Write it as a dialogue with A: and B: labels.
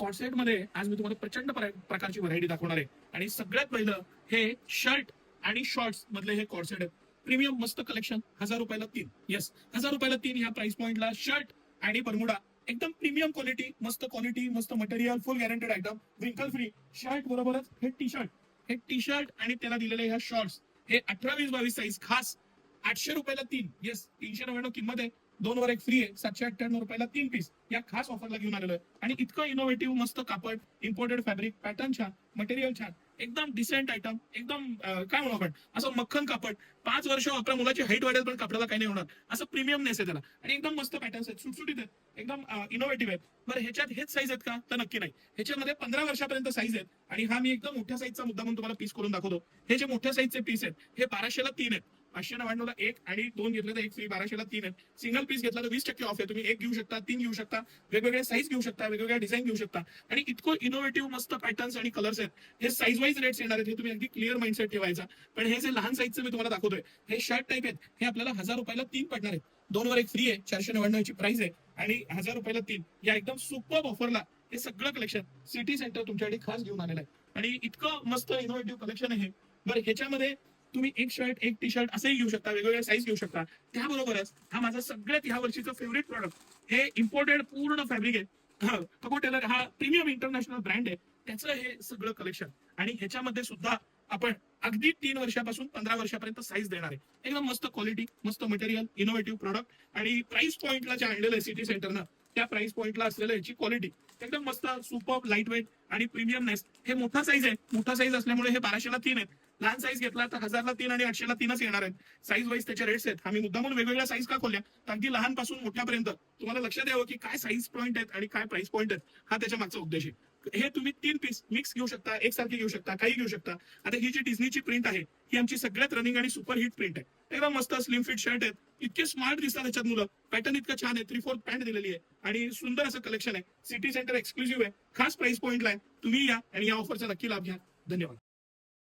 A: Corset मध्ये आज मी तुम्हाला प्रचंड प्रकारची व्हरायटी दाखवणार आहे. आणि सगळ्यात पहिलं हे शर्ट आणि शॉर्ट्स मधले हे कॉर्सेट आहेत. प्रीमियम मस्त कलेक्शन, 1000 रुपयाला 3. येस, 1000 रुपयाला 3 ह्या प्राइस पॉइंटला शर्ट आणि बरमुडा एकदम प्रीमियम क्वालिटी, मस्त material, full guaranteed item, wrinkle free. Shirt बरोबरच हे टी शर्ट आणि त्याला दिलेले ह्या शॉर्ट्स हे 18, 20, 22 साईज खास 800 रुपयाला 3. येस, 399 किंमत आहे, 2 वर 1 फ्री आहे. 798 रुपयाला 3 पीस या खास ऑफरला घेऊन आलेलो आहे. आणि इतकं इनोव्हेटिव्ह मस्त कापड, इम्पोर्टेड फॅब्रिक, पॅटर्न छान, मटेरियल छान, एकदम डिसेंट आयटम, एकदम काय म्हणू आपण असं मक्खन कापड. 5 वर्ष आपल्या मुलाची हाईट वाढेल पण कापडाला काही नाही होणार, असं प्रीमियमनेस आहे त्याला. आणि एकदम मस्त पॅटर्न्स आहेत, सुटसुटीत आहेत, एकदम इनोव्हेटिव्ह आहेत. बरं, ह्याच्यात हेच साईज आहेत का? तर नक्की नाही. ह्याच्यामध्ये 15 वर्षापर्यंत साईज आहेत. आणि हा मी एकदम मोठ्या साईजचा मुद्दा म्हणून तुम्हाला पीस करून दाखवतो. हे जे मोठ्या साईजचे पीस आहेत हे 1200ला 3 आहेत. 599ला 1 आणि 2 घेतले तर 1 फ्री. 1200ला 3 आहेत. सिंगल पीस घेतला तर 20% ऑफ आहे. तुम्ही 1 घेऊ शकता, 3 घेऊ शकता, वेगवेगळे साईज घेऊ शकता, वेगवेगळ्या डिझाईन घेऊ शकता. आणि इतकं इनोव्हेटिव्ह मस्त पॅटर्न्स आणि कलर्स आहेत. हे साईज वाईज रेट्स येणार आहेत, हे तुम्ही अगदी क्लिअर माइंडसेट ठेवायचा. पण हे जे लहान साईजचं मी तुम्हाला दाखवतोय हे शर्ट टाईप आहेत, हे आपल्याला 1000 रुपयाला 3 पडणार आहेत. 2 वर 1 फ्री आहे. 499 ची प्राइस आहे आणि 1000 रुपयाला 3 या एकदम सुपर ऑफरला हे सगळं कलेक्शन सिटी सेंटर तुमच्यासाठी खास घेऊन आलेलं आहे. आणि इतकं मस्त इनोव्हेटिव्ह कलेक्शन आहे. बरं, ह्याच्यामध्ये तुम्ही एक शर्ट, एक टी शर्ट असंही घेऊ शकता, वेगवेगळ्या साईज घेऊ शकता. त्याबरोबरच हा माझा सगळ्यात ह्या वर्षीचं फेवरेट प्रॉडक्ट, हे इम्पोर्टेड पूर्ण फॅब्रिक आहे. कपो टेलर हा प्रीमियम इंटरनॅशनल ब्रँड आहे, त्याचं हे सगळं कलेक्शन. आणि ह्याच्यामध्ये सुद्धा आपण अगदी 3 वर्षापासून 15 वर्षापर्यंत साईज देणार आहे. एकदम मस्त क्वालिटी, मस्त मटेरियल, इनोव्हेटिव्ह प्रोडक्ट. आणि प्राइस पॉइंटला जे आणलेलं आहे सिटी सेंटरनं, त्या प्राइस पॉइंटला असलेलं याची क्वालिटी एकदम मस्त, सुपर लाईट वेट आणि प्रीमियमनेस. हे मोठा साईज आहे, मोठा साईज असल्यामुळे हे 1200ला 3 आहेत. लहान साईज घेतला तर 1000ला 3 आणि 800ला 3च येणार आहेत. साईज वाईज त्याचे रेट्स आहेत. आम्ही मुद्दामून वेगवेगळ्या साईज का खोलल्या, तर अगदी लहानपासून मोठ्यापर्यंत तुम्हाला लक्षात यावं की काय साईज पॉईंट आहेत आणि काय प्राइस पॉईंट आहेत, हा त्याच्या मागचा उद्देश आहे. हे तुम्ही 3 पीस मिक्स घेऊ शकता, एकसारखी घेऊ शकता, काही घेऊ शकता. आता ही जी डिझनीची प्रिंट आहे ही आमची सगळ्यात रनिंग आणि सुपर हिट प्रिंट आहे. एकदम मस्त स्लिम फिट शर्ट आहेत, इतके स्मार्ट दिसतात त्याच्यात मुलं. पॅटर्न इतकं छान आहे, 3/4 पॅन्ट दिलेली आहे आणि सुंदर असं कलेक्शन आहे. सिटी सेंटर एक्सक्लुझिव्ह आहे, खास प्राइस पॉइंटला आहे. तुम्ही या आणि या ऑफरचा नक्की लाभ घ्या. धन्यवाद.